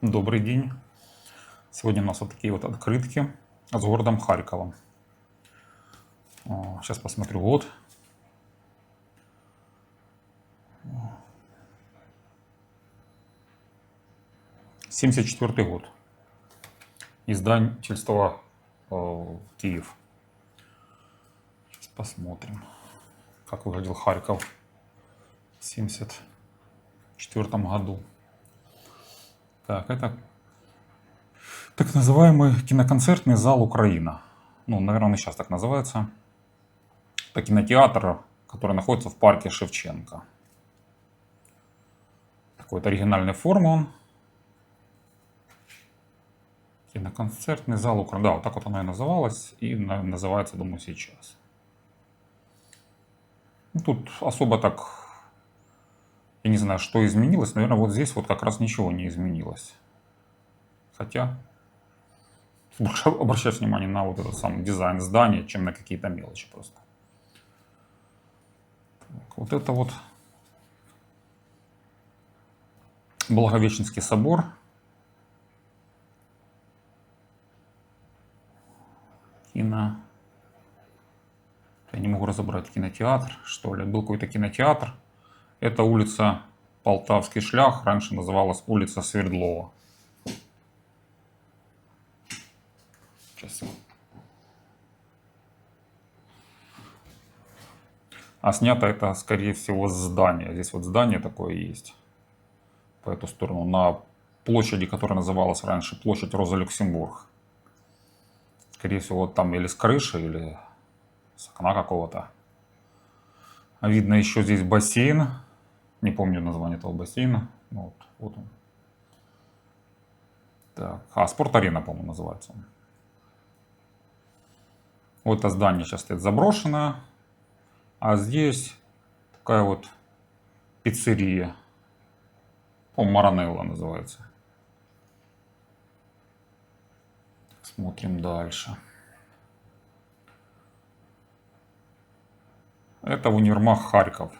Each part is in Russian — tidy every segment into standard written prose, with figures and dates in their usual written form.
Добрый день. Сегодня у нас вот такие вот открытки с городом Харьковом. Сейчас посмотрю год. «74-й год. Издательство Киев. Сейчас посмотрим, как выглядел Харьков в 74 году. Так, это так называемый киноконцертный зал «Украина». Ну, наверное, он и сейчас так называется. Это кинотеатр, который находится в парке Шевченко. Такой вот оригинальной формы он. Киноконцертный зал «Украина». Да, вот так вот оно и называлось. И называется, думаю, сейчас. Ну, тут особо так... Я не знаю, что изменилось. Наверное, вот здесь вот как раз ничего не изменилось. Хотя... Больше обращать внимание на вот этот сам дизайн здания, чем на какие-то мелочи просто. Так, вот это вот Благовещенский собор. Я не могу разобрать, кинотеатр, что ли. Был какой-то кинотеатр. Это улица Полтавский шлях. Раньше называлась улица Свердлова. Сейчас. А снято это, скорее всего, с здания. Здесь вот здание такое есть. По эту сторону. На площади, которая называлась раньше площадь Роза Люксембург. Скорее всего, вот там или с крыши, или с окна какого-то. Видно еще здесь бассейн. Не помню название этого бассейна. Ну, вот он. Так. Спорт-арена, по-моему, называется он. Вот это здание сейчас стоит заброшенное. А здесь такая вот пиццерия. По-моему, Маранелла называется. Смотрим дальше. Это универмаг Харьков.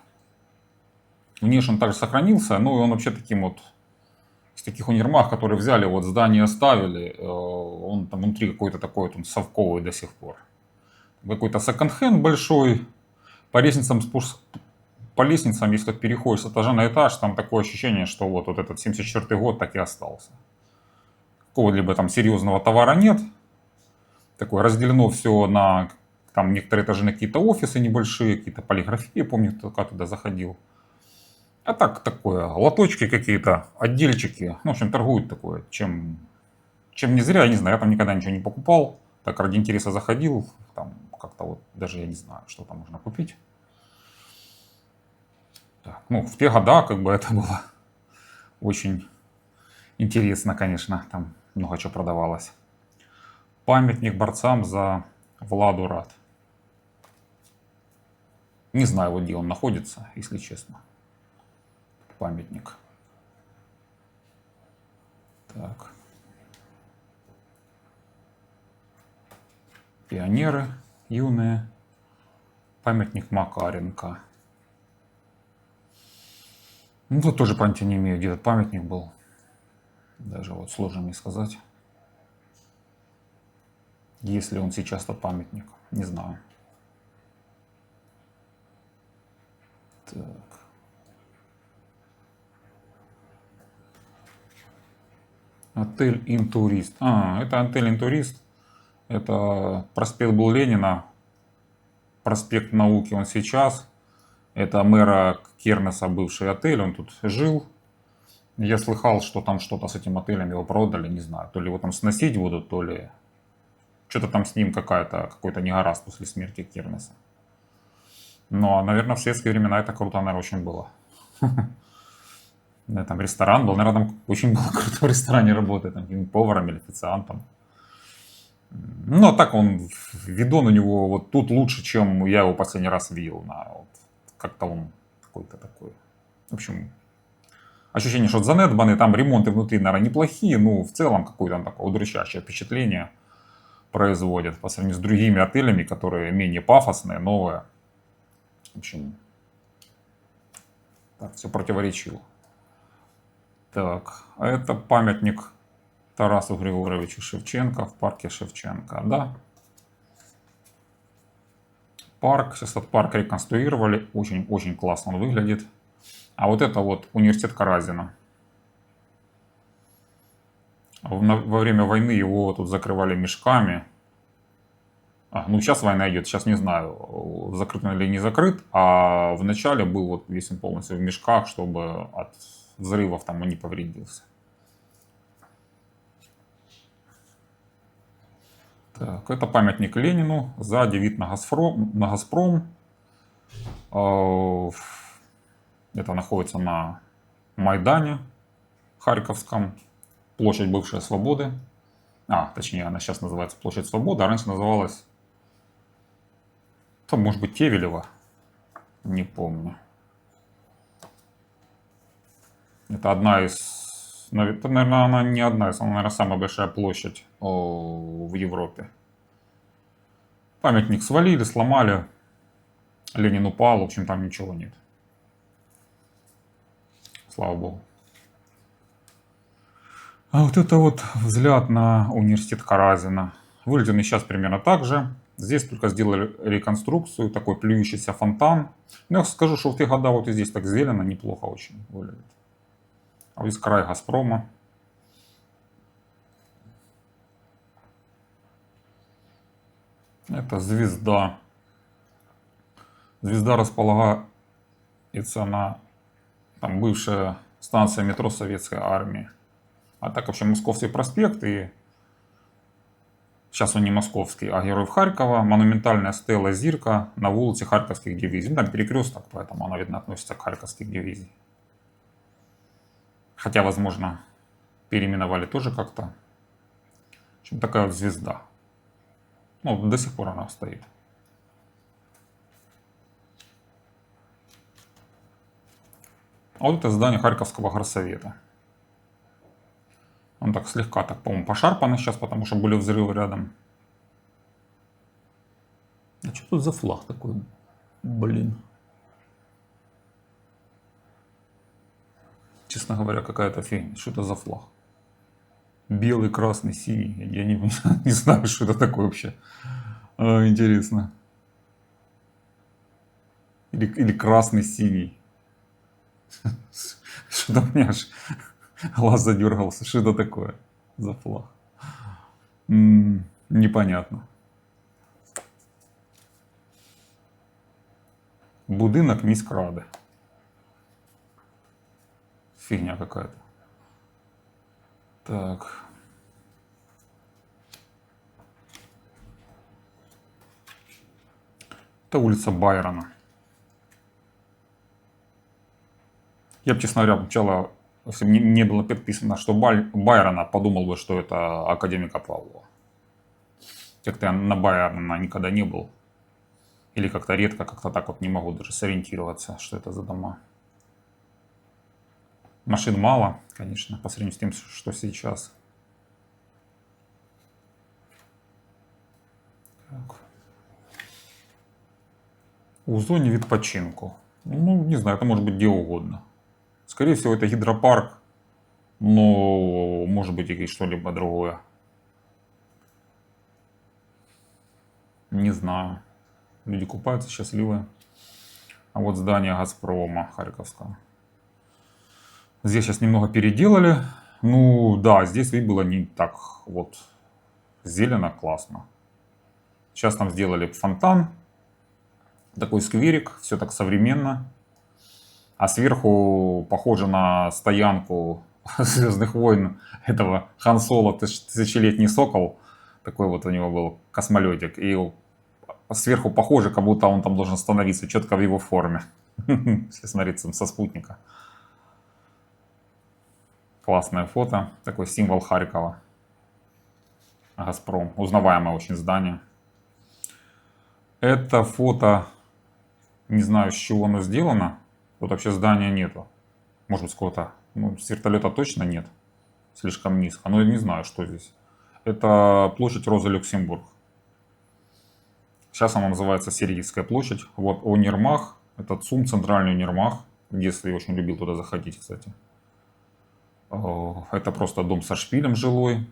Внешне он также сохранился, но он вообще таким вот, из таких универмагов, которые взяли, вот здание оставили, он там внутри какой-то такой вот он совковый до сих пор. Какой-то секонд-хенд большой, по лестницам, если переходишь с этажа на этаж, там такое ощущение, что вот этот 74-й год так и остался. Какого-либо там серьезного товара нет. Такое разделено все на, там некоторые этажи на какие-то офисы небольшие, какие-то полиграфии, помню, кто туда заходил. А так, такое, лоточки какие-то, отдельчики. Ну, в общем, торгуют такое. Чем не зря, я не знаю, я там никогда ничего не покупал. Так ради интереса заходил, там как-то вот, даже я не знаю, что там можно купить. Так, ну, в те года, как бы, это было очень интересно, конечно. Там много чего продавалось. Памятник борцам за Владу Рад. Не знаю, вот где он находится, если честно. Памятник. Так. Пионеры юные. Памятник Макаренко. Ну, тут тоже понятия не имею, где этот памятник был. Даже вот сложно мне сказать. Есть ли он сейчас тот памятник, не знаю. Так. Отель Интурист. Это отель Интурист. Это проспект был Ленина. Проспект Науки он сейчас. Это мэра Кернеса бывший отель. Он тут жил. Я слыхал, что там что-то с этим отелем его продали. Не знаю. То ли его там сносить будут, то ли... Что-то там с ним какой-то негаразд после смерти Кернеса. Но, наверное, в советские времена это круто, наверное, очень было. Там ресторан был, наверное, там очень было круто в ресторане работать, там, поваром или официантом. Ну, а так он, видон у него вот тут лучше, чем я его последний раз видел. Вот, как-то он какой-то такой. В общем, ощущение, что занедбанный, там ремонты внутри, наверное, неплохие, но в целом какое-то он такое удручающее впечатление производит по сравнению с другими отелями, которые менее пафосные, новые. В общем, так, все противоречиво. Так, а это памятник Тарасу Григоровичу Шевченко в парке Шевченко, да? Парк, сейчас этот парк реконструировали, очень классно он выглядит. А вот это вот университет Каразина. Во время войны его тут закрывали мешками. Ну сейчас война идет, сейчас не знаю, закрыт он или не закрыт, а в начале был вот весь он полностью в мешках, чтобы от взрывов там он не повредился. Так, это памятник Ленину, сзади вид на Газпром. Это находится на Майдане Харьковском, площадь бывшей Свободы. Точнее, она сейчас называется Площадь Свободы, а раньше называлась, там, может быть, Тевелева, не помню. Это одна из, наверное, она не одна из, она, наверное, самая большая площадь в Европе. Памятник свалили, сломали, Ленин упал, в общем, там ничего нет. Слава богу. А вот это вот взгляд на университет Каразина. Выглядит он сейчас примерно так же. Здесь только сделали реконструкцию, такой плюющийся фонтан. Но я скажу, что в те года вот и здесь так зелено, неплохо очень выглядит. А здесь край Газпрома. Это звезда. Звезда располагается на там, бывшая станция метро Советской Армии. А так вообще Московский проспект и сейчас он не московский, а Героев Харькова, монументальная стела Зирка на улице Харьковских дивизий. Там перекресток, поэтому она, видно, относится к Харьковских дивизий. Хотя, возможно, переименовали тоже как-то. В общем, такая вот звезда. До сих пор она стоит. А вот это здание Харьковского горсовета. Он так слегка, так, по-моему, пошарпанный сейчас, потому что были взрывы рядом. А что тут за флаг такой? Блин. Честно говоря, какая-то фигня. Что это за флаг? Белый, красный, синий. Я не знаю, что это такое вообще. Интересно. Или красный, синий. Что-то у меня аж глаз задергался. Что это такое за флаг? Непонятно. Будинок міськради. Фигня какая-то. Так. Это улица Байрона. Я бы, честно говоря, сначала, если бы не было подписано, что Байрона, подумал бы, что это академика Павлова. Как-то я на Байрона никогда не был. Или как-то редко, как-то так вот не могу даже сориентироваться, что это за дома. Машин мало, конечно, по сравнению с тем, что сейчас. Так. У зоне відпочинку. Не знаю, это может быть где угодно. Скорее всего, это гидропарк, но может быть и что-либо другое. Не знаю. Люди купаются счастливые. А вот здание Газпрома Харьковского. Здесь сейчас немного переделали. Да, здесь вид было не так вот зелено, классно. Сейчас там сделали фонтан. Такой скверик, все так современно. А сверху похоже на стоянку Звездных войн этого Хан Соло, тысячелетний сокол. Такой вот у него был космолетик. И сверху похоже, как будто он там должен становиться четко в его форме. Если смотреть со спутника. Классное фото. Такой символ Харькова. Газпром. Узнаваемое очень здание. Это фото, не знаю, с чего оно сделано. Тут вообще здания нету. Может быть, с какого-то, с вертолета точно нет. Слишком низко. Но я не знаю, что здесь. Это площадь Роза Люксембург. Сейчас она называется Сергиевская площадь. Вот универмаг. Это ЦУМ, центральный универмаг. В детстве я очень любил туда заходить, кстати. Это просто дом со шпилем жилой.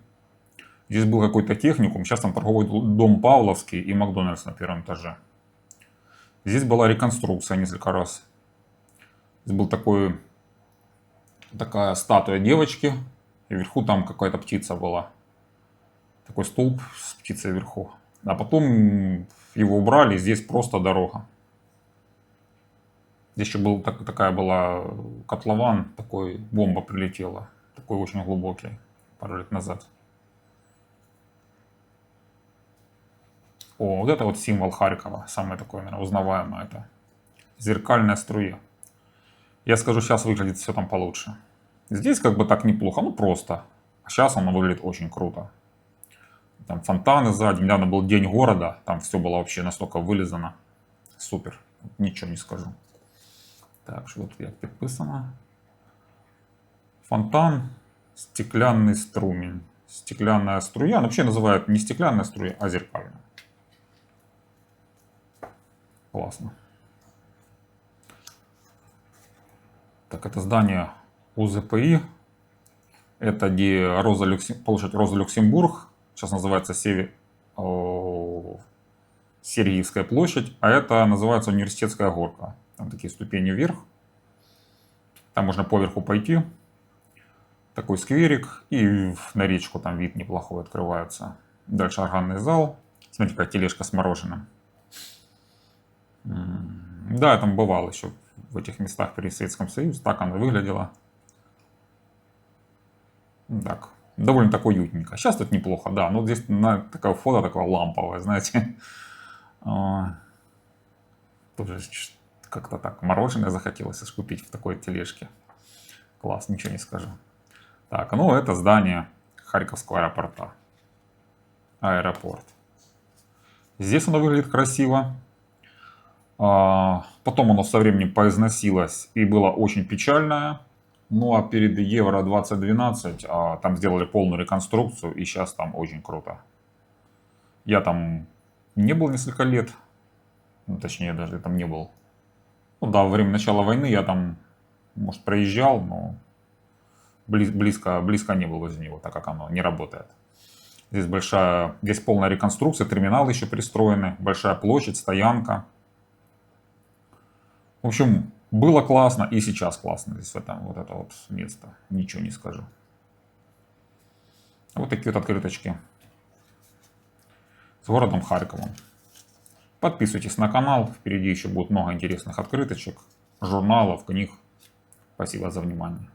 Здесь был какой-то техникум, сейчас там торговый дом Павловский и Макдональдс на первом этаже. Здесь была реконструкция несколько раз. Здесь был такая статуя девочки, и вверху там какая-то птица была. Такой столб с птицей вверху. А потом его убрали, здесь просто дорога. Здесь еще такая была котлован, такой бомба прилетела. Такой очень глубокий, пару лет назад. О, вот это вот символ Харькова. Самое такое, наверное, узнаваемое. Это зеркальная струя. Я скажу, сейчас выглядит все там получше. Здесь как бы так неплохо, ну просто. А сейчас оно выглядит очень круто. Там фонтаны сзади. Недавно был день города. Там все было вообще настолько вылизано. Супер. Ничего не скажу. Так, что вот як підписано. Фонтан, стеклянный струмень. Стеклянная струя. Вообще называют не стеклянная струя, а зеркальная. Классно. Так, это здание УЗПИ. Это где площадь Роза Люксембург. Сейчас называется Сергиевская площадь. А это называется Университетская горка. Там такие ступени вверх. Там можно поверху пойти. Такой скверик. И на речку там вид неплохой открывается. Дальше органный зал. Смотрите, какая тележка с мороженым. Да, я там бывал еще в этих местах при Советском Союзе. Так оно выглядело. Так, довольно так уютненько. Сейчас тут неплохо, да. Но здесь такое фото такое ламповое, знаете. Тоже как-то так мороженое захотелось купить в такой тележке. Класс, ничего не скажу. Так, ну это здание Харьковского аэропорта. Аэропорт. Здесь оно выглядит красиво. Потом оно со временем поизносилось и было очень печальное. Ну а перед Евро 2012 там сделали полную реконструкцию, и сейчас там очень круто. Я там не был несколько лет. Ну, точнее, даже там не был. Ну да, во время начала войны я там, может, проезжал, но близко не был возле него, так как оно не работает. Здесь полная реконструкция, терминалы еще пристроены, большая площадь, стоянка. В общем, было классно и сейчас классно здесь вот это вот место. Ничего не скажу. Вот такие вот открыточки с городом Харьковом. Подписывайтесь на канал. Впереди еще будет много интересных открыточек, журналов, книг. Спасибо за внимание.